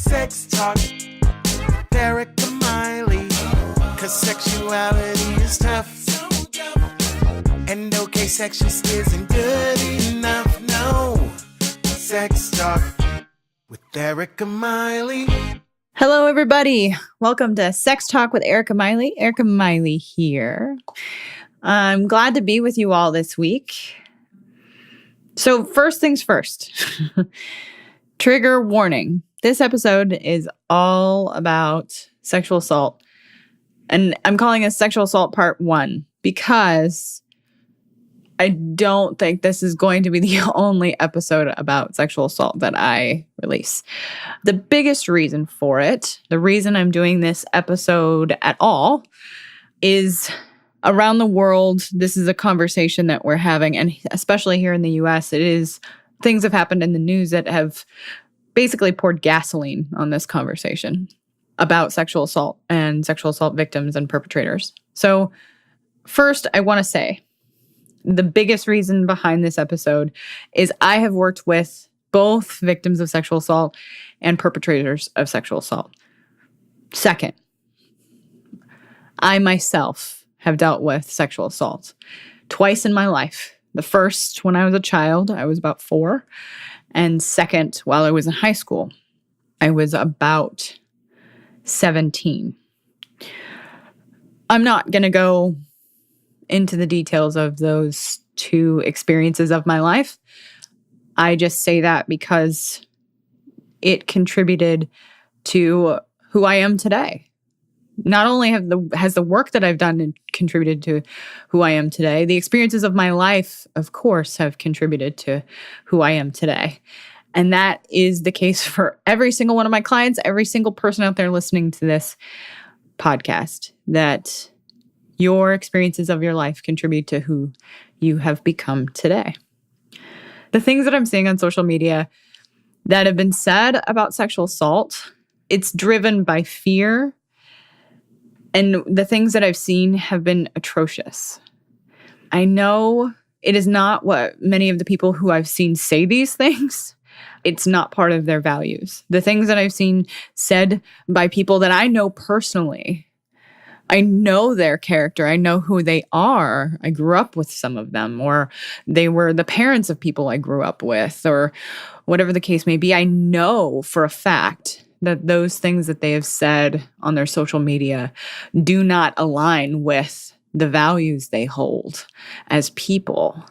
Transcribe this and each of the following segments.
Sex Talk, Derek and Miley, 'cause sexuality is tough. And okay, sex just isn't good enough, no. Sex Talk with Erica Miley. Hello, everybody. Welcome to Sex Talk with Erica Miley. Erica Miley here. I'm glad to be with you all this week. So first things first, trigger warning. This episode is all about sexual assault. And I'm calling it Sexual Assault Part 1 because I don't think this is going to be the only episode about sexual assault that I release. The biggest reason for it, the reason I'm doing this episode at all, is around the world, this is a conversation that we're having, and especially here in the US, things have happened in the news that have basically poured gasoline on this conversation about sexual assault and sexual assault victims and perpetrators. So first, I want to say, the biggest reason behind this episode is I have worked with both victims of sexual assault and perpetrators of sexual assault. Second, I myself have dealt with sexual assault twice in my life. The first, when I was a child, I was about 4. And second, while I was in high school, I was about 17. I'm not going to go into the details of those two experiences of my life. I just say that because it contributed to who I am today. Not only has the work that I've done contributed to who I am today, the experiences of my life, of course, have contributed to who I am today. And that is the case for every single one of my clients, every single person out there listening to this podcast, that your experiences of your life contribute to who you have become today. The things that I'm seeing on social media that have been said about sexual assault, it's driven by fear. And the things that I've seen have been atrocious. I know it is not what many of the people who I've seen say these things. It's not part of their values. The things that I've seen said by people that I know personally, I know their character. I know who they are. I grew up with some of them, or they were the parents of people I grew up with, or whatever the case may be. I know for a fact that those things that they have said on their social media do not align with the values they hold as people.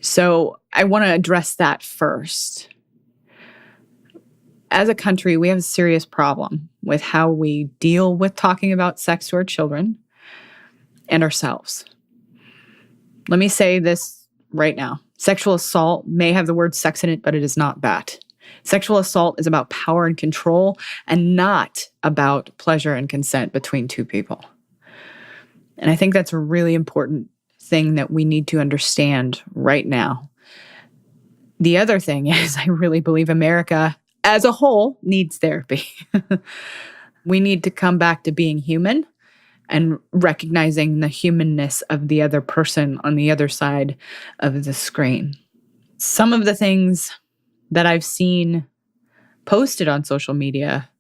So I want to address that first. As a country, we have a serious problem with how we deal with talking about sex to our children and ourselves. Let me say this right now. Sexual assault may have the word sex in it, but it is not that. Sexual assault is about power and control and not about pleasure and consent between two people. And I think that's a really important thing that we need to understand right now. The other thing is, I really believe America as a whole needs therapy. We need to come back to being human and recognizing the humanness of the other person on the other side of the screen. Some of the things that I've seen posted on social media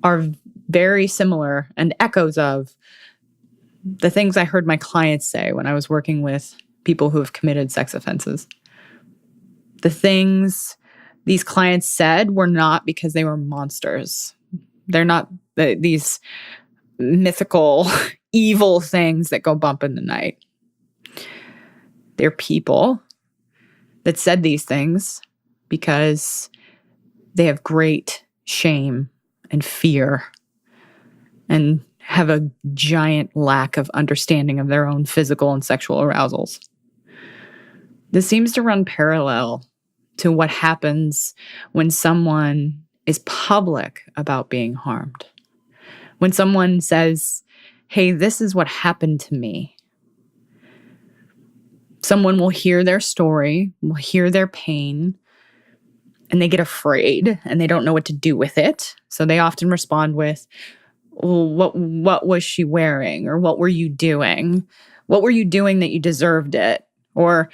are very similar and echoes of the things I heard my clients say when I was working with people who have committed sex offenses. The things these clients said were not because they were monsters. They're not these mythical, evil things that go bump in the night. They're people that said these things because they have great shame and fear and have a giant lack of understanding of their own physical and sexual arousals. This seems to run parallel to what happens when someone is public about being harmed. When someone says, hey, this is what happened to me. Someone will hear their story, will hear their pain, and they get afraid and they don't know what to do with it. So they often respond with, well, what was she wearing? Or what were you doing? What were you doing that you deserved it? Or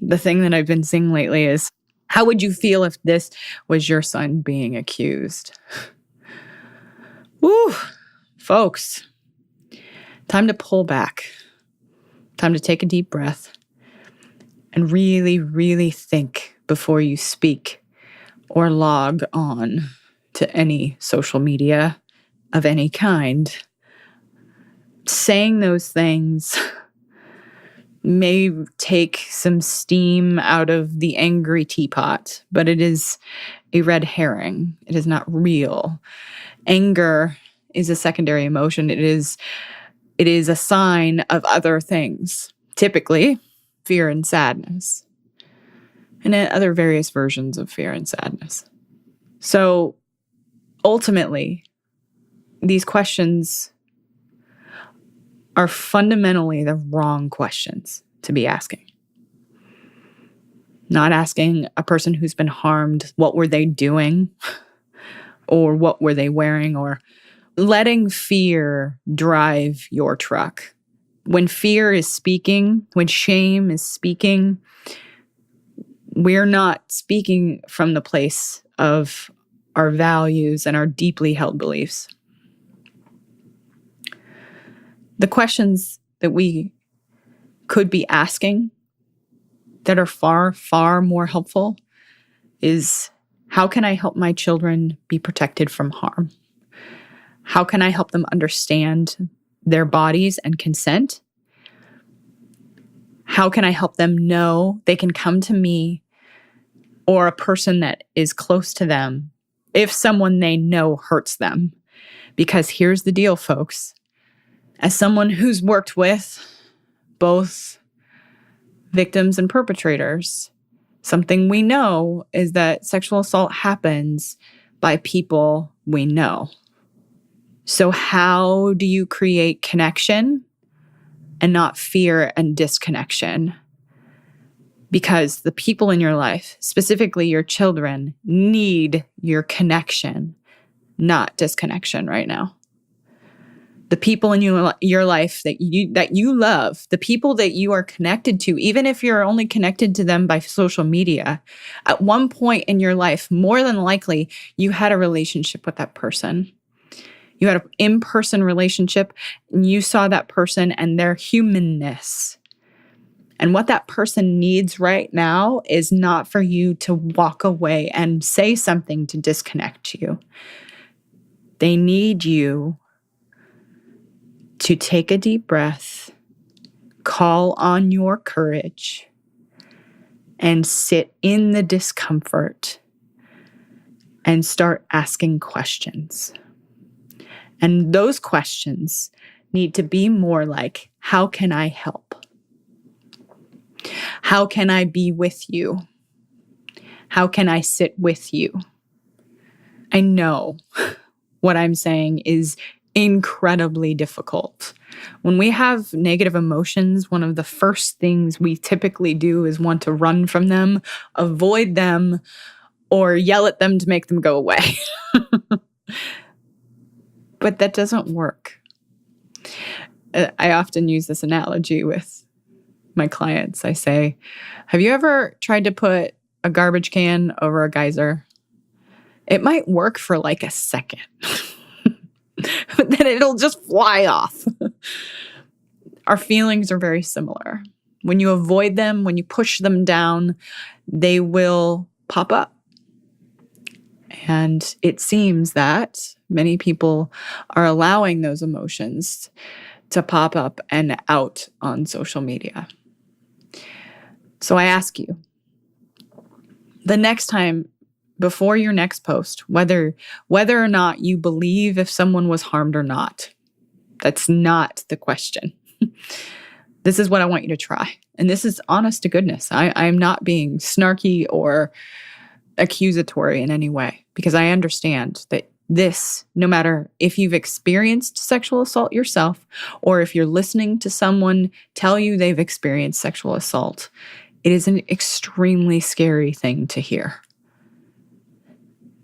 the thing that I've been seeing lately is, How would you feel if this was your son being accused? Woo, folks, time to pull back. Time to take a deep breath and really, really think before you speak or log on to any social media of any kind. Saying those things may take some steam out of the angry teapot, but it is a red herring. It is not real. Anger is a secondary emotion. It is a sign of other things, typically fear and sadness, and other various versions of fear and sadness. So ultimately, these questions are fundamentally the wrong questions to be asking. Not asking a person who's been harmed, what were they doing? Or what were they wearing? Or letting fear drive your truck. When fear is speaking, when shame is speaking, we're not speaking from the place of our values and our deeply held beliefs. The questions that we could be asking that are far, far more helpful is, how can I help my children be protected from harm? How can I help them understand their bodies and consent? How can I help them know they can come to me or a person that is close to them if someone they know hurts them? Because here's the deal, folks. As someone who's worked with both victims and perpetrators, something we know is that sexual assault happens by people we know. So how do you create connection and not fear and disconnection? Because the people in your life, specifically your children, need your connection, not disconnection right now. The people in your life that you love, the people that you are connected to, even if you're only connected to them by social media, at one point in your life, more than likely, you had a relationship with that person. You had an in-person relationship, and you saw that person and their humanness. And what that person needs right now is not for you to walk away and say something to disconnect you. They need you to take a deep breath, call on your courage, and sit in the discomfort and start asking questions. And those questions need to be more like, how can I help? How can I be with you? How can I sit with you? I know what I'm saying is incredibly difficult. When we have negative emotions, one of the first things we typically do is want to run from them, avoid them, or yell at them to make them go away. But that doesn't work. I often use this analogy with my clients. I say, have you ever tried to put a garbage can over a geyser? It might work for like a second. But then it'll just fly off. Our feelings are very similar. When you avoid them, when you push them down, they will pop up. And it seems that many people are allowing those emotions to pop up and out on social media. So I ask you, the next time, before your next post, whether or not you believe if someone was harmed or not, that's not the question. This is what I want you to try. And this is honest to goodness. I'm not being snarky or accusatory in any way, because I understand that this, no matter if you've experienced sexual assault yourself, or if you're listening to someone tell you they've experienced sexual assault, it is an extremely scary thing to hear.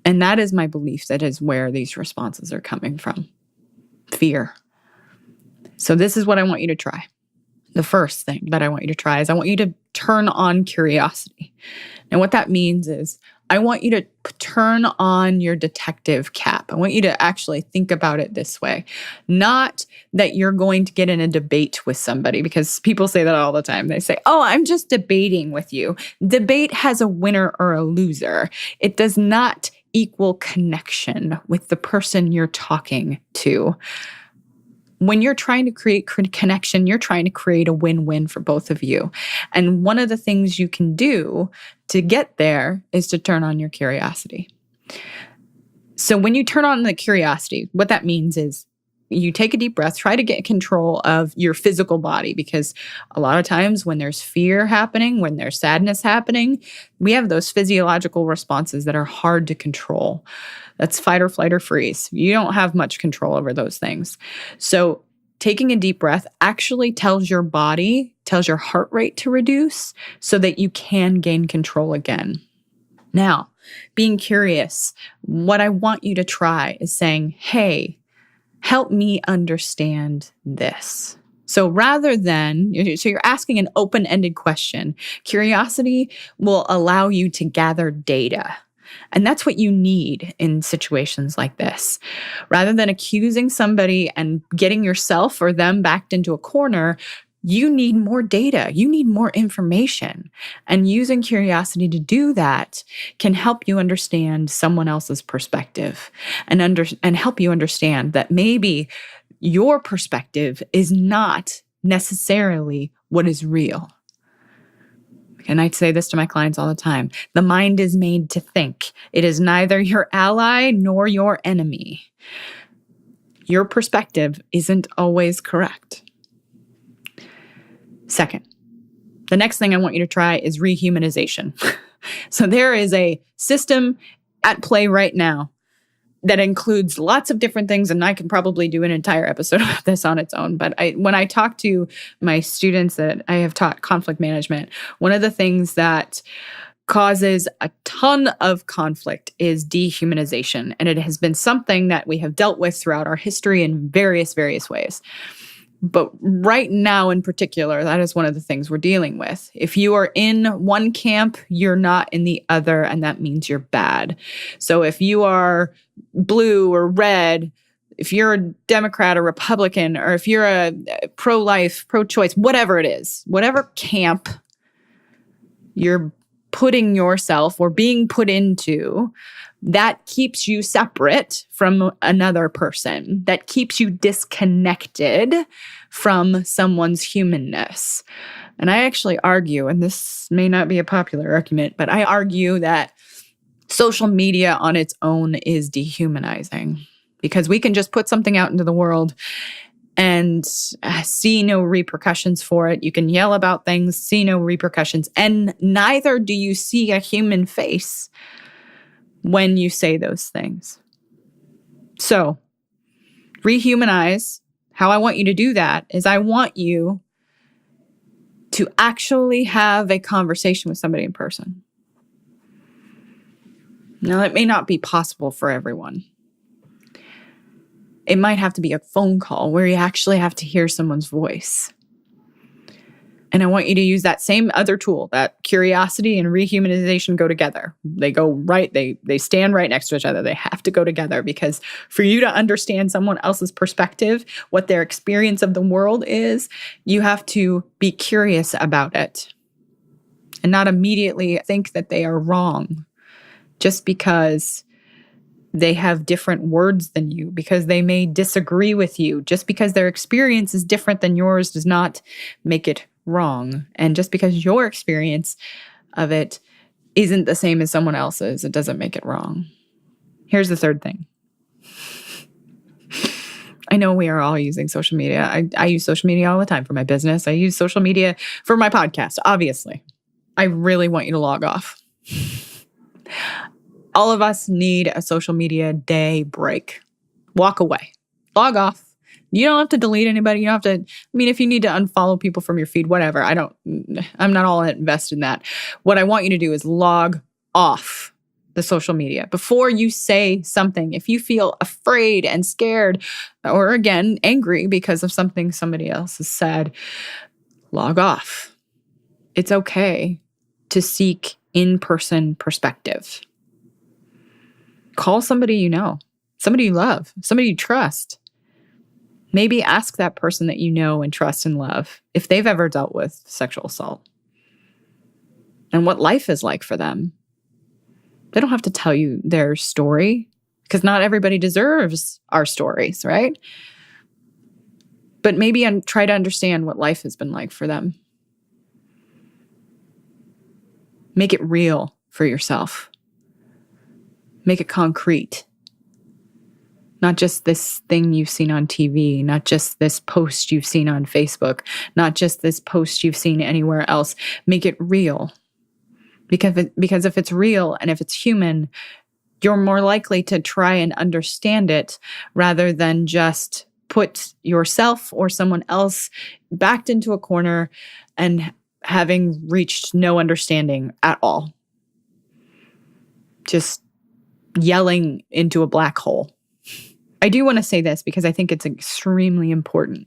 And that is my belief. That is where these responses are coming from. Fear. So this is what I want you to try. The first thing that I want you to try is I want you to turn on curiosity. And what that means is I want you to turn on your detective cap. I want you to actually think about it this way. Not that you're going to get in a debate with somebody, because people say that all the time. They say, oh, I'm just debating with you. Debate has a winner or a loser. It does not equal connection with the person you're talking to. When you're trying to create connection, you're trying to create a win-win for both of you. And one of the things you can do to get there is to turn on your curiosity. So when you turn on the curiosity, what that means is you take a deep breath, try to get control of your physical body, because a lot of times when there's fear happening, when there's sadness happening, we have those physiological responses that are hard to control. That's fight or flight or freeze. You don't have much control over those things. So taking a deep breath actually tells your body, tells your heart rate to reduce so that you can gain control again. Now, being curious, what I want you to try is saying, hey, help me understand this. So rather than, so you're asking an open-ended question, curiosity will allow you to gather data. And that's what you need in situations like this. Rather than accusing somebody and getting yourself or them backed into a corner, you need more data. You need more information. And using curiosity to do that can help you understand someone else's perspective and help you understand that maybe your perspective is not necessarily what is real. And I say this to my clients all the time. The mind is made to think. It is neither your ally nor your enemy. Your perspective isn't always correct. Second, the next thing I want you to try is rehumanization. So there is a system at play right now that includes lots of different things, and I can probably do an entire episode about this on its own. But when I talk to my students that I have taught conflict management, one of the things that causes a ton of conflict is dehumanization. And it has been something that we have dealt with throughout our history in various ways. But right now in particular, that is one of the things we're dealing with. If you are in one camp, you're not in the other, and that means you're bad. So if you are blue or red, if you're a Democrat or Republican, or if you're a pro-life, pro-choice, whatever it is, whatever camp you're putting yourself or being put into, that keeps you separate from another person. That keeps you disconnected from someone's humanness. And I actually argue, and this may not be a popular argument, but I argue that social media on its own is dehumanizing, because we can just put something out into the world and see no repercussions for it. You can yell about things, see no repercussions, and neither do you see a human face when you say those things. So, rehumanize. How I want you to do that is I want you to actually have a conversation with somebody in person. Now, it may not be possible for everyone. It might have to be a phone call where you actually have to hear someone's voice. And I want you to use that same other tool, that curiosity and rehumanization go together. They go right, they stand right next to each other. They have to go together, because for you to understand someone else's perspective, what their experience of the world is, you have to be curious about it and not immediately think that they are wrong just because they have different words than you, because they may disagree with you. Just because their experience is different than yours does not make it wrong. And just because your experience of it isn't the same as someone else's, it doesn't make it wrong. Here's the third thing. I know we are all using social media. I use social media all the time for my business. I use social media for my podcast, obviously. I really want you to log off. All of us need a social media day break. Walk away. Log off. You don't have to delete anybody. You don't have to, if you need to unfollow people from your feed, whatever. I'm not all invested in that. What I want you to do is log off the social media. Before you say something, if you feel afraid and scared, or again, angry because of something somebody else has said, log off. It's okay to seek in-person perspective. Call somebody you know, somebody you love, somebody you trust. Maybe ask that person that you know and trust and love if they've ever dealt with sexual assault and what life is like for them. They don't have to tell you their story because not everybody deserves our stories, right? But maybe try to understand what life has been like for them. Make it real for yourself. Make it concrete. Not just this thing you've seen on TV, not just this post you've seen on Facebook, not just this post you've seen anywhere else. Make it real. Because if it's real and if it's human, you're more likely to try and understand it rather than just put yourself or someone else backed into a corner and having reached no understanding at all. Just yelling into a black hole. I do want to say this because I think it's extremely important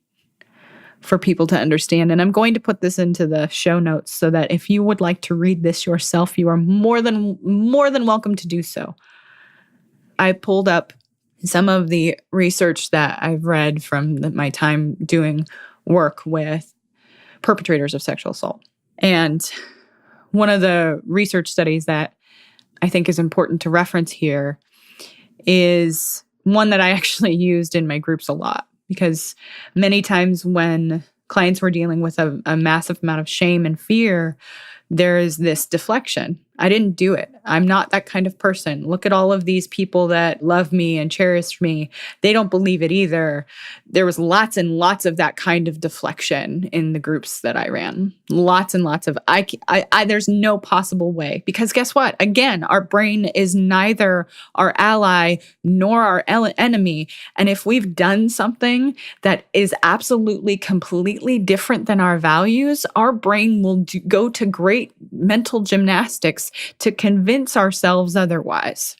for people to understand. And I'm going to put this into the show notes so that if you would like to read this yourself, you are more than welcome to do so. I pulled up some of the research that I've read from my time doing work with perpetrators of sexual assault. And one of the research studies that I think is important to reference here is one that I actually used in my groups a lot, because many times when clients were dealing with a massive amount of shame and fear, there is this deflection. I didn't do it. I'm not that kind of person. Look at all of these people that love me and cherish me. They don't believe it either. There was lots and lots of that kind of deflection in the groups that I ran. Lots and lots of, there's no possible way. Because guess what? Again, our brain is neither our ally nor our enemy. And if we've done something that is absolutely completely different than our values, our brain will go to great mental gymnastics to convince ourselves otherwise.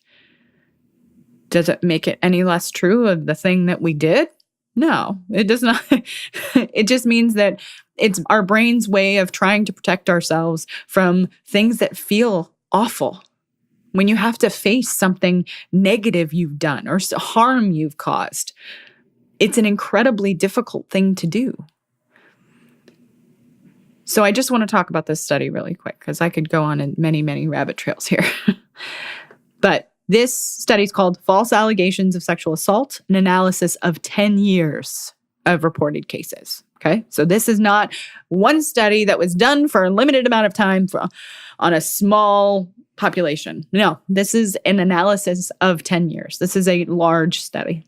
Does it make it any less true of the thing that we did? No, it does not. It just means that it's our brain's way of trying to protect ourselves from things that feel awful. When you have to face something negative you've done or harm you've caused, it's an incredibly difficult thing to do. So I just want to talk about this study really quick because I could go on in many, many rabbit trails here. But this study is called False Allegations of Sexual Assault, an analysis of 10 years of reported cases. Okay, so this is not one study that was done for a limited amount of time on a small population. No, this is an analysis of 10 years. This is a large study.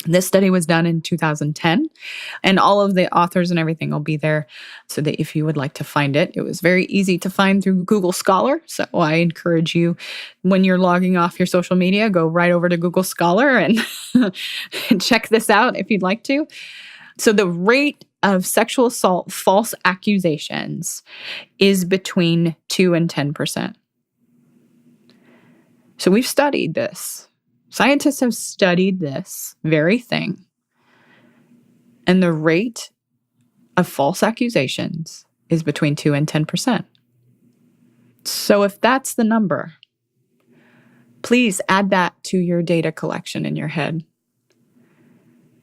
This study was done in 2010, and all of the authors and everything will be there so that if you would like to find it. It was very easy to find through Google Scholar, so I encourage you, when you're logging off your social media, go right over to Google Scholar and check this out if you'd like to. So the rate of sexual assault false accusations is between 2 and 10%. So we've studied this. Scientists have studied this very thing. And the rate of false accusations is between 2 and 10%. So if that's the number, please add that to your data collection in your head.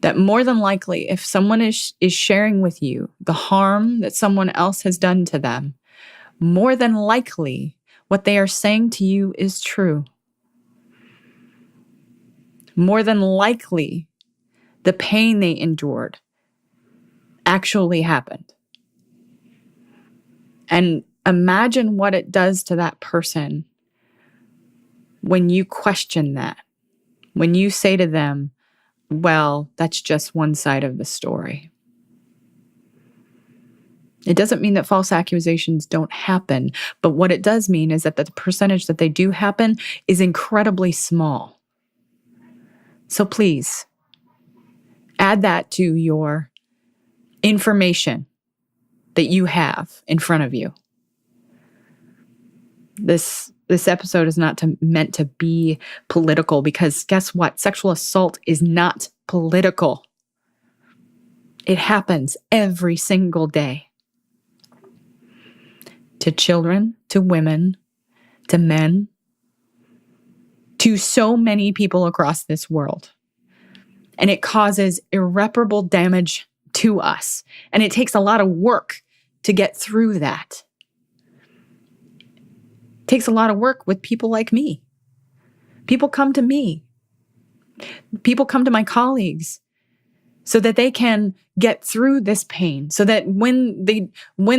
That more than likely, if someone is sharing with you the harm that someone else has done to them, more than likely what they are saying to you is true. More than likely, the pain they endured actually happened. And imagine what it does to that person when you question that, when you say to them, well, that's just one side of the story. It doesn't mean that false accusations don't happen, but what it does mean is that the percentage that they do happen is incredibly small. So please, add that to your information that you have in front of you. This episode is not meant to be political because guess what? Sexual assault is not political. It happens every single day. to children, to women, to men, to so many people across this world. And it causes irreparable damage to us. And it takes a lot of work to get through that. It takes a lot of work with people like me. People come to me. People come to my colleagues so that they can get through this pain, so that when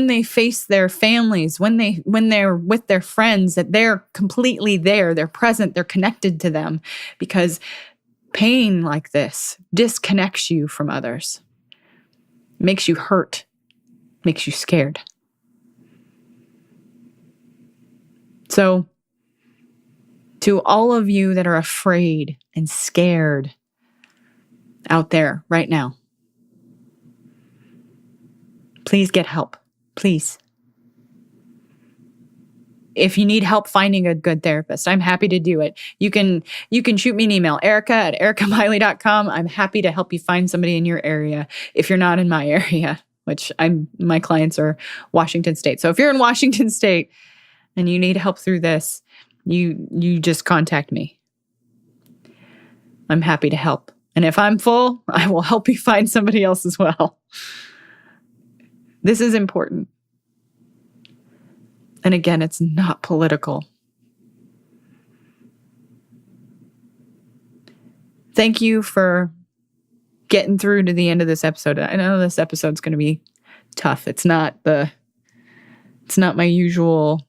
they face their families, when they're with their friends, that they're completely there, they're present, they're connected to them, because pain like this disconnects you from others, makes you hurt, makes you scared. So, to all of you that are afraid and scared out there right now, please get help. Please. If you need help finding a good therapist, I'm happy to do it. You can shoot me an email, erica@ericamiley.com. I'm happy to help you find somebody in your area if you're not in my area, which my clients are Washington State. So if you're in Washington State and you need help through this, you just contact me. I'm happy to help. And if I'm full, I will help you find somebody else as well. This is important. And again, it's not political. Thank you for getting through to the end of this episode. I know this episode's going to be tough. It's not the usual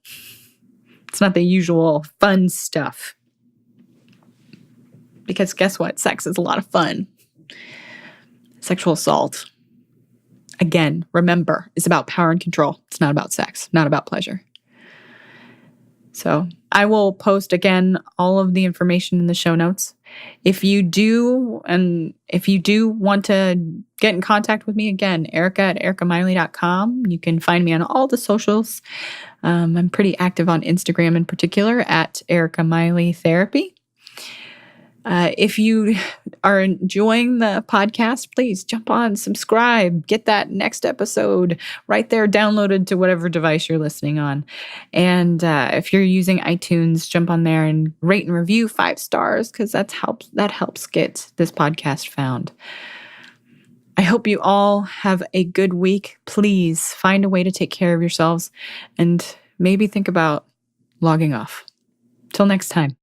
fun stuff. Because guess what? Sex is a lot of fun. Sexual assault, again, remember, is about power and control. It's not about sex, not about pleasure. So I will post, again, all of the information in the show notes. If you do want to get in contact with me, again, erica@ericamiley.com. You can find me on all the socials. I'm pretty active on Instagram in particular, @ericamileytherapy. If you are enjoying the podcast, please jump on, subscribe, get that next episode right there downloaded to whatever device you're listening on. And if you're using iTunes, jump on there and rate and review 5 stars, because that helps get this podcast found. I hope you all have a good week. Please find a way to take care of yourselves and maybe think about logging off. Till next time.